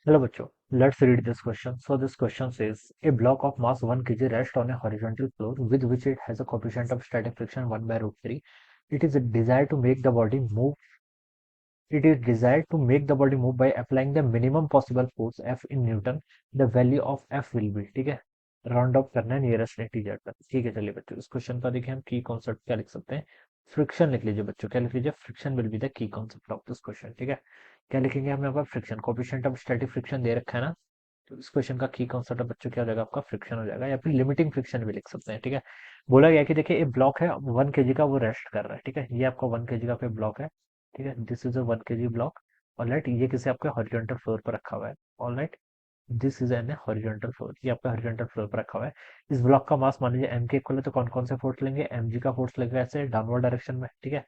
Hello bachcho, let's read this question. So this question says a block of mass 1 kg rests on a horizontal floor with which it has a coefficient of static friction 1 by root 3. It is desired to make the body move. It is desired to make the body move by applying the minimum possible force F in Newton. The value of F will be, ठीक है, round of करना है nearest integer तक। ठीक है, चलिए बच्चों, इस क्वेश्चन का देखिए हम की कॉन्सेप्ट क्या लिख सकते हैं। फ्रिक्शन लिख लीजिए बच्चों, क्या लिख लीजिए, friction will be the key concept of this question. ठीक है, क्या लिखेंगे हम यहाँ पर, friction, coefficient of static friction दे रखा है ना, तो इस क्वेश्चन का की कॉन्सेप्ट बच्चों क्या हो जाएगा, आपका फ्रिक्शन हो जाएगा, या फिर लिमिटिंग फ्रिक्शन भी लिख सकते हैं। ठीक है, बोला गया कि देखिए एक ब्लॉक है 1 kg का, वो रेस्ट कर रहा है। ठीक है, ये आपका 1 kg का कोई ब्लॉक है। ठीक है, this is a 1 kg block. Alright, ये किसी आपके हॉरिजॉन्टल फ्लोर पर रखा हुआ है। Alright, this is an horizontal floor, ये आपका हॉरिजॉन्टल फ्लोर पर रखा हुआ है। इस ब्लॉक का मास मान लीजिए एम के इक्वल है, तो कौन कौन से फोर्स लेंगे, एम जी का फोर्स लगेगा ऐसे डाउनवर्ड डायरेक्शन में। ठीक है,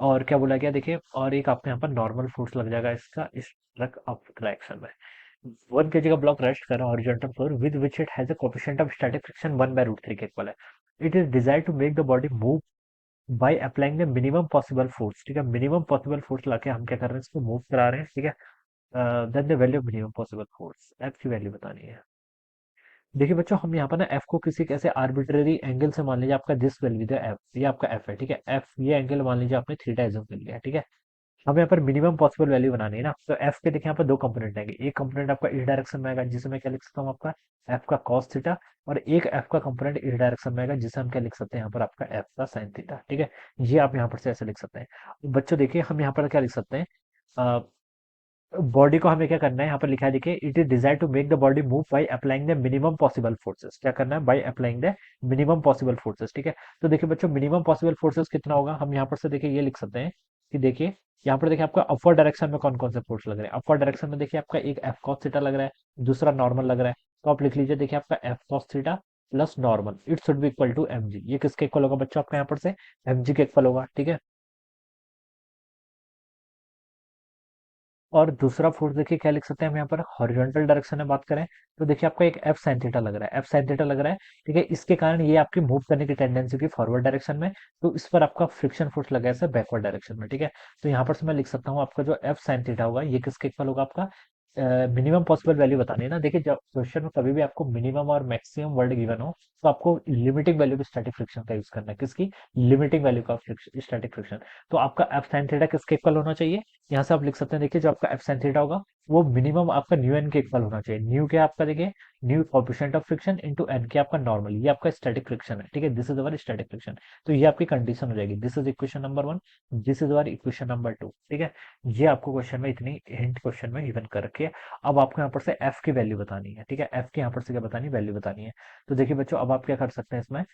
और क्या बोला गया देखिए, और एक आपके यहाँ पर नॉर्मल फोर्स लग जाएगा इसका इस ट्रक अप डायरेक्शन में। 1 kg का ब्लॉक रेस्ट कर रहा है horizontal floor with which it has a coefficient of static friction 1 by root 3 के इक्वल है। It is desire to make the body move by applying the minimum possible force. ठीक है, minimum possible force लाके हम क्या कर रहे हैं, इसको मूव करा रहे हैं। ठीक है, then the value of minimum possible force, F की वैल्यू बतानी है। देखिए बच्चों, हम यहाँ पर ना एफ को किसी कैसे आर्बिट्रेरी एंगल से मान लीजिए आपका this will be the F, ये आपका एफ है। ठीक है, एफ ये एंगल मान लीजिए आपने थीटा एज्यूम कर लिया। ठीक है, हमें यहाँ पर मिनिमम पॉसिबल वैल्यू बनानी है ना, तो एफ के देखिए यहाँ पर दो कंपोनेंट आएंगे। एक कंपोनेंट आपका इस डायरेक्शन में आएगा जिसे मैं क्या लिख सकता हूँ, आपका एफ का कॉस थीटा, और एक एफ का कंपोनेंट इस डायरेक्शन में आएगा जिसे हम क्या लिख सकते हैं, यहाँ पर आपका एफ का साइन थीटा। ठीक है, ये आप यहाँ पर से ऐसे लिख सकते हैं। बच्चों देखिए, हम यहाँ पर क्या लिख सकते हैं, बॉडी को हमें क्या करना है, यहाँ पर लिखा है देखिए, it is desire to make the body move by applying the minimum possible forces. क्या करना है, by applying the minimum possible forces. ठीक है, तो देखिए बच्चों, मिनिमम पॉसिबल फोर्सेस कितना होगा, हम यहाँ पर से देखिए ये लिख सकते हैं कि देखिए यहाँ पर देखिए आपका अपवर्ड डायरेक्शन में कौन कौन से फोर्स लग रहे हैं। अपवर्ड डायरेक्शन में देखिए आपका एक एफ कॉस थीटा लग रहा है, दूसरा नॉर्मल लग रहा है। तो आप लिख लीजिए देखिए आपका F cos theta plus normal, it should be equal to m g. ये किसके इक्वल होगा बच्चों, आपका यहाँ पर से एम जी के इक्वल होगा। ठीक है, और दूसरा फोर्स देखिए क्या लिख सकते हैं हम यहाँ पर, हॉरिजॉन्टल डायरेक्शन में बात करें तो देखिए आपका एक एफ साइन थीटा लग रहा है, एफ साइन थीटा लग रहा है। ठीक है, इसके कारण ये आपकी मूव करने की टेंडेंसी की फॉरवर्ड डायरेक्शन में, तो इस पर आपका फ्रिक्शन फोर्स लगा है सर बैकवर्ड डायरेक्शन में। ठीक है, तो यहाँ पर से मैं लिख सकता हूँ आपका जो एफ साइन थीटा होगा ये किसके इक्वल होगा, आपका मिनिमम पॉसिबल वैल्यू बतानी है ना। देखिए, जब क्वेश्चन में कभी भी आपको मिनिमम और मैक्सिमम वर्ड गिवन हो, तो आपको limiting value of static friction का यूज करना है, किसकी, लिमिटिंग वैल्यू का स्टैटिक फ्रिक्शन। तो आपका एफ साइन थीटा किसके इक्वल होना चाहिए, यहाँ से आप लिख सकते हैं देखिए, जो आपका एफ साइन थीटा होगा वो मिनिमम आपका न्यू एन के इक्वल होना चाहिए। न्यू क्या आपका देखिए, mu coefficient of friction into n के आपका नॉर्मल, ये आपका स्टैटिक फ्रिक्शन है। ठीक है, this is our static friction. तो ये आपकी कंडीशन हो जाएगी, this is equation number 1, this is our equation number 2। ठीक है, ये आपको क्वेश्चन में इतनी हिंट क्वेश्चन में गिवन कर रखी है। अब आपको यहाँ पर से एफ की वैल्यू बतानी है। ठीक है, एफ की यहाँ पर से क्या बतानी, वैल्यू बतानी है। तो देखिए बच्चों, अब आप क्या कर सकते हैं इसमें,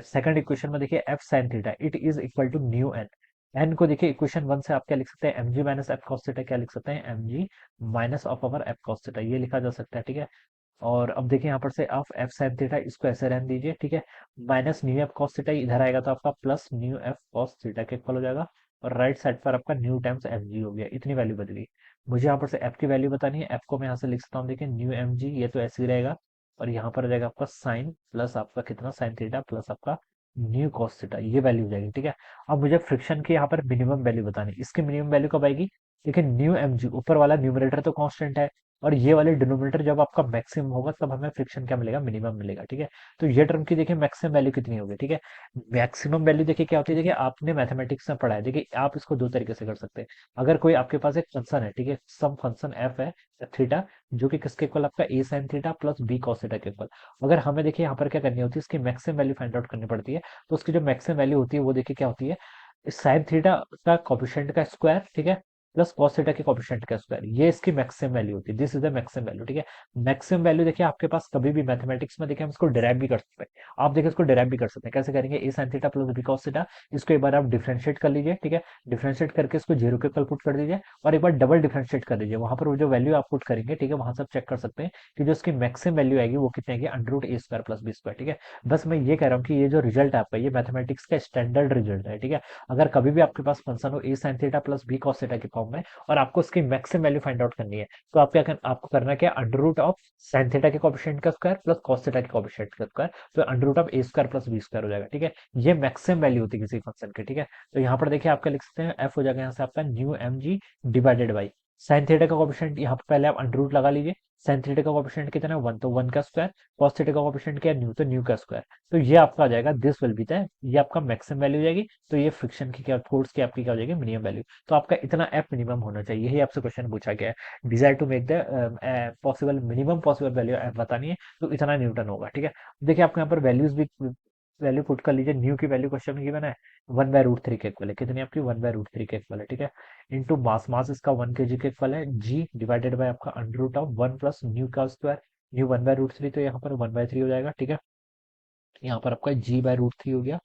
सेकंड इक्वेशन में देखिए F sine theta it is equal to mu n. N को देखिए इक्वेशन 1 से आप क्या लिख सकते हैं, m g minus F cos theta, क्या लिख सकते हैं, m g minus of our F cos theta, ये लिखा जा सकता है। ठीक है, और अब देखिए यहाँ पर से आप एफ साइन थीटा इसको ऐसे रहने दीजिए। ठीक है, minus new F cos theta इधर आएगा तो आपका plus new F cos theta के इक्वल हो जाएगा, और राइट साइड पर आपका न्यू टाइम्स एफ जी हो गया, इतनी वैल्यू बदल गई। मुझे यहाँ पर से एफ की वैल्यू बतानी है, एफ को मैं यहाँ से लिख सकता हूँ देखिए, न्यू एम जी, ये तो ऐसे ही रहेगा, और यहाँ पर आ जाएगा आपका साइन प्लस आपका कितना, साइन थीटा प्लस आपका न्यू कॉस थीटा, ये वैल्यू हो जाएगी। ठीक है, अब मुझे फ्रिक्शन की यहाँ पर मिनिमम वैल्यू बतानी है, इसकी मिनिमम वैल्यू कब आएगी, देखिए न्यू एम जी, ऊपर वाला न्यूमरेटर तो कांस्टेंट है, और ये वाले डिनोमिनेटर जब आपका मैक्सिमम होगा तब हमें फ्रिक्शन क्या मिलेगा, मिनिमम मिलेगा। ठीक है, तो ये टर्म की देखिए मैक्सिमम वैल्यू कितनी होगी। ठीक है, मैक्सिमम वैल्यू देखिए क्या होती है, देखिए आपने मैथमेटिक्स में पढ़ा है, देखिए आप इसको दो तरीके से कर सकते हैं। अगर कोई आपके पास एक फंक्शन है, ठीक है, सम फंक्शन एफ है थीटा, जो कि किसके इक्वल, आपका a sine theta plus b cos theta के इक्वल। अगर हमें देखिए यहाँ पर क्या करनी होती है, इसकी मैक्सिमम वैल्यू फाइंड आउट करनी पड़ती है। तो उसकी जो मैक्सिमम वैल्यू होती है वो देखिए क्या होती है, साइन थीटा का कोफिशिएंट का स्क्वायर, ठीक है, प्लस कॉस थीटा के कोफिशिएंट का स्क्वायर, ये इसकी मैक्सिमम वैल्यू होती है, this is the maximum value. ठीक है, मैक्सिमम वैल्यू देखिए आपके पास कभी भी मैथमेटिक्स में देखिए हम इसको डिराइव भी कर सकते हैं। आप देखिए इसको डिराइव भी कर सकते हैं, कैसे करेंगे, a sine theta plus b cos theta, इसको एक बार आप डिफरेंशिएट कर लीजिए। ठीक है, डिफरेंशिएट करके इसको जीरो के इक्वल पुट कर दीजिए, और एक बार डबल डिफरेंशिएट कर दीजिए, वहां पर वो जो वैल्यू आप पुट करेंगे, ठीक है, वहां से आप चेक कर सकते हैं कि जो इसकी मैक्सिमम वैल्यू आएगी वो कितनी आएगी, अंडर रूट ए स्क्वायर प्लस बी स्क्वायर। ठीक है, बस मैं ये कह रहा हूँ कि ये जो रिजल्ट है आपका, ये मैथमेटिक्स का स्टैंडर्ड रिजल्ट है। ठीक है, अगर कभी भी आपके पास फंक्शन हो a sine theta plus b cos theta के फॉर्म में, और आपको उसकी मैक्सिमम वैल्यू फाइंड आउट करनी है, तो आप क्या आपको करना क्या, under root of sine theta के कोएफिशिएंट का स्क्वायर प्लस कॉस थीटा के कोएफिशिएंट का स्क्वायर, तो under root of a square plus b square हो जाएगा। ठीक है, ये मैक्सिमम वैल्यू होती है किसी फंक्शन की। ठीक है, तो यहाँ पर देखिए आपका लिख सकते हैं एफ हो जाएगा यहाँ से आपका mu m g divided by sine theta का कोएफिशिएंट यहाँ पे पहले आप अंडर रूट लगा लीजिए। साइन थीटा का कोएफिशिएंट कितना है, 1, तो 1 का स्क्वायर। कॉस थीटा का कोएफिशिएंट क्या है, न्यू, तो न्यू का स्क्वायर। तो ये आपका आ जाएगा, दिस विल बी द, ये आपका मैक्सिमम वैल्यू हो जाएगी। तो ये फ्रिक्शन की क्या, फोर्स की आपकी क्या हो जाएगी, मिनिमम वैल्यू। तो आपका इतना एफ मिनिमम होना चाहिए, यही आपसे क्वेश्चन पूछा गया है। Desire to make the possible minimum possible value F बतानी है, तो इतना न्यूटन होगा, ठीक है। देखिए आपको यहाँ पर वैल्यूज भी, वैल्यू पुट कर लीजिए। न्यू की वैल्यू क्वेश्चन में गिवन है 1/√3 के इक्वल है, कितनी आपकी 1/√3 के इक्वल है, ठीक है। इंटू मास, मास इसका 1 kg के इक्वल है, जी डिवाइडेड बाय आपका under root of 1 plus mu का स्क्वायर। न्यू 1/√3, तो यहाँ पर 1/3 हो जाएगा, ठीक है। यहाँ पर आपका g/√3 हो गया।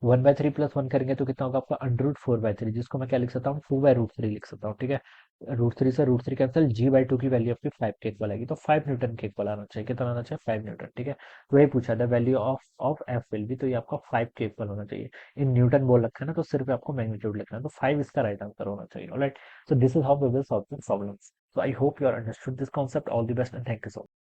1/3 प्लस 1 करेंगे तो कितना होगा आपका √4/3, जिसको मैं क्या लिख सकता हूँ, 4/√3 लिख सकता हूँ, ठीक है। √3 से √3 कैंसिल, g/2 की वैल्यू आपकी 5 के इक्वल आएगी, तो 5 न्यूटन के इक्वल आना चाहिए, कितना आना चाहिए, 5 न्यूटन, ठीक है। तो यही पूछा था, value of F will be, तो ये आपका 5 के इक्वल होना चाहिए। इन न्यूटन बोल रखा है ना, तो सिर्फ आपको मैग्नीट्यूड लिखना है, तो 5 इसका राइट आंसर होना चाहिए, alright. So this is how we will solve this problem. So I hope you are understood this concept. All the best and thank you so much.